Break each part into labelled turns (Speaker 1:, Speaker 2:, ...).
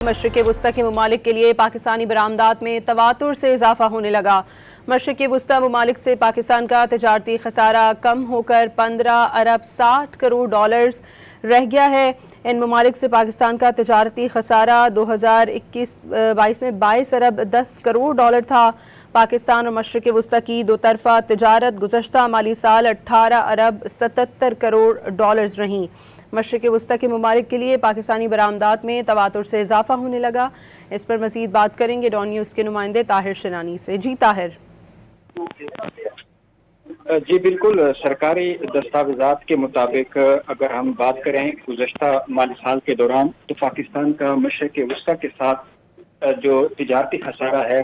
Speaker 1: मशरिक़ वस्ता के ममालिक के लिए पाकिस्तानी बरामदात में तवातुर से इजाफा होने लगा। मशरिक़ वस्ता ममालिक से पाकिस्तान का तजारती खसारा कम होकर 15 अरब 60 करोड़ डॉलर्स रह गया है। इन ममालिक से पाकिस्तान का तजारती खसारा 2021-22 में 22 अरब 10 करोड़ डॉलर था। पाकिस्तान और मशरिक़ वस्ता की दो तरफ़ा तजारत गुज़श्ता माली साल 18 अरब 77 करोड़ डॉलर्स रहीं। मशरिक़ वस्ता के ममालिक के लिए पाकिस्तानी बरामदात में तवातुर से इजाफा होने लगा। इस पर मज़ीद बात करेंगे डॉन न्यूज़ के नुमाइंदे ताहिर शनानी से। जी ताहिर।
Speaker 2: जी बिल्कुल, सरकारी दस्तावेज़ात के मुताबिक अगर हम बात करें गुज़श्ता माली साल के दौरान, तो पाकिस्तान का मशरिक़ वस्ता के साथ जो तिजारती खसारा है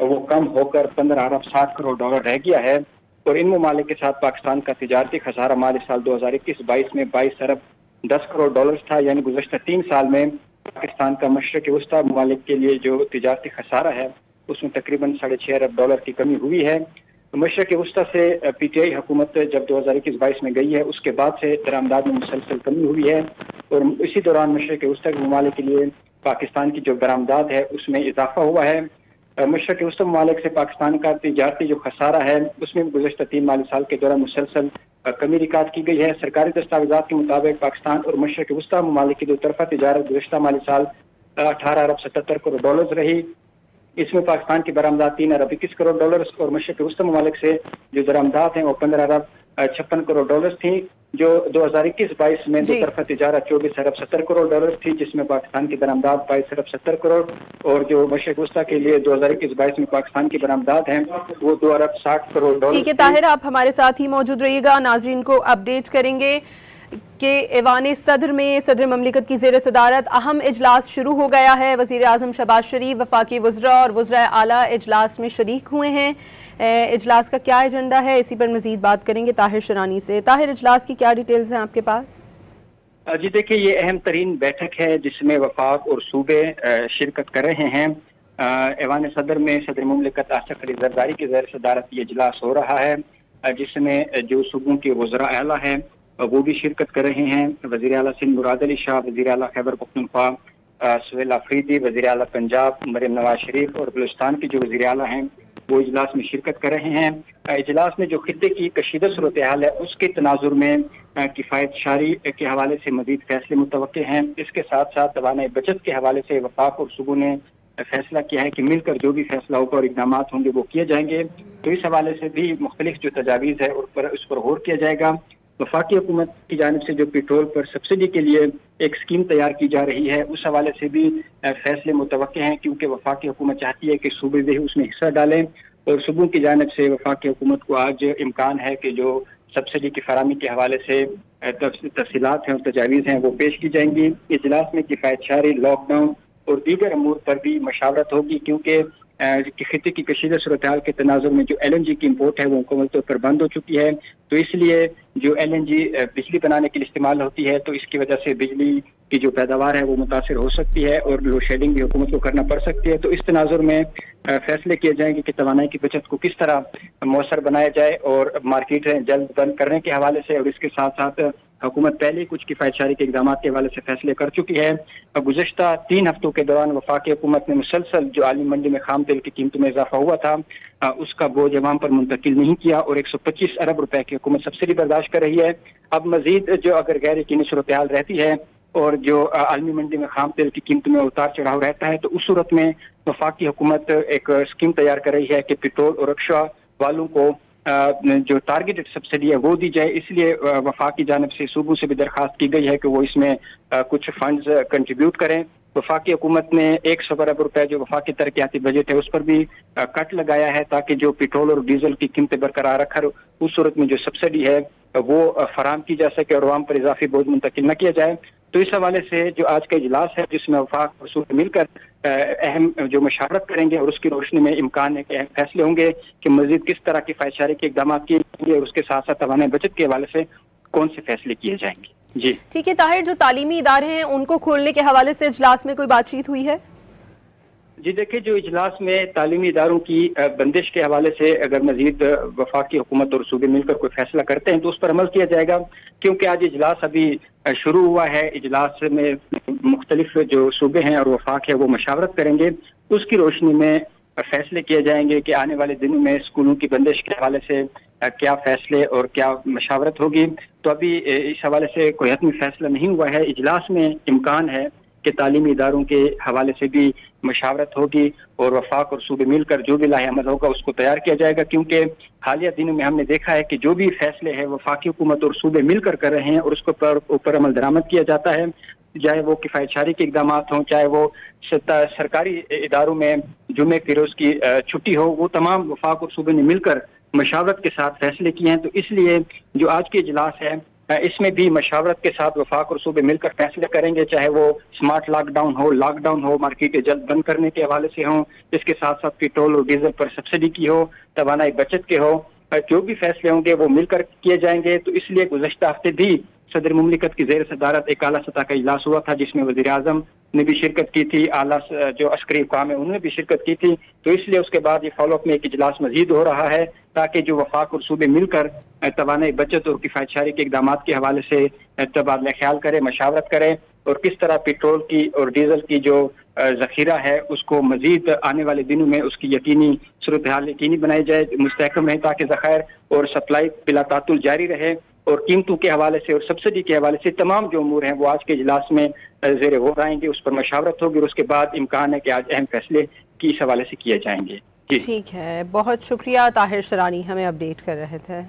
Speaker 2: वो कम होकर 15 अरब 60 करोड़ डॉलर रह गया है। और इन ममालिक के साथ पाकिस्तान का तिजारती खसारा माली साल 2021-22 में 22 अरब 10 करोड़ डॉलर था। यानी गुज़श्ता 3 साल में पाकिस्तान का मशरिक़ वस्ता ममालिक के लिए जो तिजारती खसारा है उसमें तकरीबन 6.5 अरब डॉलर की कमी हुई है। मशरिक़ वस्ता से पीटीआई हुकूमत जब 2021-22 में गई है उसके बाद से दरामदाद में मुसलसल कमी हुई है। और इसी दौरान मशरिक़ वस्ता के ममालिक के लिए पाकिस्तान की जो बरामदात है उसमें इजाफा हुआ है। मशरिक़ वस्ता ममालिक से पाकिस्तान का तिजारती जो खसारा है उसमें गुज़श्ता 3 माली साल के दौरान मुसलसल कमी रिकॉर्ड की गई है। सरकारी दस्तावेज़ात के मुताबिक पाकिस्तान और मशरिक़ वस्ता ममालिक की दो तरफा तिजारत गुज़श्ता माली साल 18 अरब 77 करोड़ डॉलर रही। इसमें पाकिस्तान की बरामदात 3 अरब 21 करोड़ डॉलर और मशरिक़ वस्ता ममालिक से जो बरामदात हैं वो 15 अरब 56 करोड़ डॉलर थी। जो 2021-22 में दो तरफा तिजारत 24 अरब 70 करोड़ डॉलर थी, जिसमें पाकिस्तान की बरामदात 22 अरब 70 करोड़ और जो मशरिक़ वस्ता के लिए 2021-22 में पाकिस्तान की बरामदात हैं वो 2 अरब 60 करोड़ डॉलर।
Speaker 1: ठीक है ताहिर, आप हमारे साथ ही मौजूद रहिएगा। नाज़रीन को अपडेट करेंगे कि ऐवान सदर में सदर ममलिकत की ज़ेर सदारत अहम इजलास शुरू हो गया है। वज़ीर आज़म शहबाज शरीफ वफाकी वज़रा और वज़रा आला इजलास में शरीक हुए हैं। इजलास का क्या एजेंडा है, इसी पर मज़ीद बात करेंगे ताहिर शनानी से। ताहिर, इजलास की क्या डिटेल्स हैं आपके पास?
Speaker 2: जी देखिए, ये अहम तरीन बैठक है जिसमें वफाक और सूबे शिरकत कर रहे हैं। ऐवान सदर में सदर ममलिकत आसिफ अली ज़रदारी की ज़ेर सदारत ये इजलास हो रहा है, जिसमें जो सूबों के वज़रा आला हैं वो भी शिरकत कर रहे हैं। वज़ीर आला सिंध मुराद अली शाह, वज़ीर आला खैबर पख्तूनख्वा सुहेल अफरीदी, वज़ीर आला पंजाब मरियम नवाज शरीफ और बलूचिस्तान के जो वज़ीर आला हैं वो इजलास में शिरकत कर रहे हैं। इजलास में जो खित्ते की कशीदा सूरत हाल है उसके तनाजुर में किफ़ायत शारी के हवाले से मज़ीद फैसले मुतवक्के हैं। इसके साथ साथ तवानाई बचत के हवाले से वफाक और सूबों ने फैसला किया है कि मिलकर जो भी फैसला होगा और इक़दाम होंगे वो किए जाएंगे। तो इस हवाले से भी मुख्तलिफ जो तजावीज़ है उस पर गौर किया जाएगा। वफाकी हुकूमत की जानिब से जो पेट्रोल पर सब्सिडी के लिए एक स्कीम तैयार की जा रही है उस हवाले से भी फैसले मुतवक्के हैं, क्योंकि वफाकी हुकूमत चाहती है कि सूबे भी उसमें हिस्सा डालें। और सूबों की जानिब से वफाकी हुकूमत को आज इम्कान है कि जो सब्सिडी की फरामी के हवाले से तफसीलात हैं और तजावीज़ हैं वो पेश की जाएंगी। इजलास में किफ़ायत शारी, लॉकडाउन और दीगर अमूर पर भी मशावरत होगी, क्योंकि खित्ते की कशीदा सूरत हाल के तनाजुर में जो LNG की इम्पोर्ट है वो मुकम्मल तौर पर बंद हो चुकी है। तो इसलिए जो LNG बिजली बनाने के लिए इस्तेमाल होती है तो इसकी वजह से बिजली की जो पैदावार है वो मुतासिर हो सकती है और लोड शेडिंग भी हुकूमत को करना पड़ सकती है। तो इस तनाजुर में फैसले किए जाएंगे कि तवानाई की बचत को किस तरह मौसर बनाया जाए और मार्केटें जल्द बंद करने के हवाले से। और इसके साथ साथ हुकूमत पहले ही कुछ किफ़ायत शारी के इक़दाम के हवाले से फैसले कर चुकी है। गुज़श्ता 3 हफ्तों के दौरान वफाकी हुकूमत ने मुसलसल जो आलमी मंडी में खाम तेल की कीमतों में इजाफा हुआ था उसका बोझ अवाम पर मुंतकिल नहीं किया और 125 अरब रुपए की हुकूमत सब्सिडी बर्दाश्त कर रही है। अब मजीद जो अगर गैर यकीनी सूरत हाल रहती है और जो आलमी मंडी में खाम तेल की कीमतों में उतार चढ़ाव रहता है तो उस सूरत में वफाकी हुकूमत एक स्कीम तैयार कर रही है कि पेट्रोल और रिक्शा वालों को जो टारगेटेड सब्सिडी है वो दी जाए। इसलिए वफाक की जानिब से सूबों से भी दरख्वास्त की गई है कि वो इसमें कुछ फंड्स कंट्रीब्यूट करें। वफाकी हुकूमत ने 100 अरब रुपए जो वफाकी तरक्याती बजट है उस पर भी कट लगाया है, ताकि जो पेट्रोल और डीजल की कीमतें बरकरार रखकर उस सूरत में जो सब्सिडी है वो फराम की जा सके और आवाम पर इजाफी बोझ मुंतकिल न किया जाए। तो इस हवाले से जो आज का इजलास है जिसमें वफाक और सूबे मिलकर अहम जो मशावरत करेंगे और उसकी रोशनी में इम्कान है कि अहम फैसले होंगे कि मजीद किस तरह की किफ़ायत शारी के इक़दाम किए जाएंगे और उसके साथ साथ तवानाई बचत के हवाले से कौन से फैसले किए जाएंगे। जी
Speaker 1: ठीक है ताहिर, जो तालीमी इदारे हैं उनको खोलने के हवाले से इजलास में कोई बातचीत हुई है?
Speaker 2: جی دیکھیں، جو اجلاس میں تعلیمی اداروں کی بندش کے حوالے سے اگر مزید وفاقی حکومت اور صوبے مل کر کوئی فیصلہ کرتے ہیں تو اس پر عمل کیا جائے گا، کیونکہ آج اجلاس ابھی شروع ہوا ہے۔ اجلاس میں مختلف جو صوبے ہیں اور وفاق ہے وہ مشاورت کریں گے، اس کی روشنی میں فیصلے کیے جائیں گے کہ آنے والے دنوں میں اسکولوں کی بندش کے حوالے سے کیا فیصلے اور کیا مشاورت ہوگی۔ تو ابھی اس حوالے سے کوئی حتمی فیصلہ نہیں ہوا ہے۔ اجلاس میں امکان ہے کہ تعلیمی اداروں کے حوالے سے بھی مشاورت ہوگی اور وفاق اور صوبے مل کر جو بھی لائحہ عمل ہوگا اس کو تیار کیا جائے گا، کیونکہ حالیہ دنوں میں ہم نے دیکھا ہے کہ جو بھی فیصلے ہیں وفاقی حکومت اور صوبے مل کر رہے ہیں اور اس کو اوپر عمل درآمد کیا جاتا ہے، چاہے وہ کفایت شعاری کے اقدامات ہوں، چاہے وہ سرکاری اداروں میں جمعے فیروز کی چھٹی ہو، وہ تمام وفاق اور صوبے نے مل کر مشاورت کے ساتھ فیصلے کیے ہیں۔ تو اس لیے جو آج کے اجلاس ہے اس میں بھی مشاورت کے ساتھ وفاق اور صوبے مل کر فیصلے کریں گے، چاہے وہ اسمارٹ لاک ڈاؤن ہو، مارکیٹیں جلد بند کرنے کے حوالے سے ہوں، اس کے ساتھ ساتھ پیٹرول اور ڈیزل پر سبسڈی کی ہو، توانائی بچت کے ہو، جو بھی فیصلے ہوں گے وہ مل کر کیے جائیں گے۔ تو اس لیے گزشتہ ہفتے بھی صدر مملکت کی زیر صدارت ایک اعلیٰ سطح کا اجلاس ہوا تھا، جس میں وزیر اعظم نے بھی شرکت کی تھی، اعلیٰ جو عسکری حکام ہیں انہوں نے بھی شرکت کی تھی۔ تو اس لیے اس کے بعد یہ فالو اپ میں ایک اجلاس مزید ہو رہا ہے تاکہ جو وفاق اور صوبے مل کر توانائی بچت اور کفایت شعاری کے اقدامات کے حوالے سے تبادلہ خیال کرے، مشاورت کرے، اور کس طرح پیٹرول کی اور ڈیزل کی جو ذخیرہ ہے اس کو مزید آنے والے دنوں میں اس کی یقینی صورتحال یقینی بنائی جائے، مستحکم رہے، تاکہ ذخائر اور سپلائی بلا تعطل جاری رہے، اور قیمتوں کے حوالے سے اور سبسڈی کے حوالے سے تمام جو امور ہیں وہ آج کے اجلاس میں زیر غور آئیں گے، اس پر مشاورت ہوگی اور اس کے بعد امکان ہے کہ آج اہم فیصلے کی اس حوالے سے کیے جائیں گے۔
Speaker 1: ٹھیک ہے، بہت شکریہ طاہر شرانی، ہمیں اپڈیٹ کر رہے تھے۔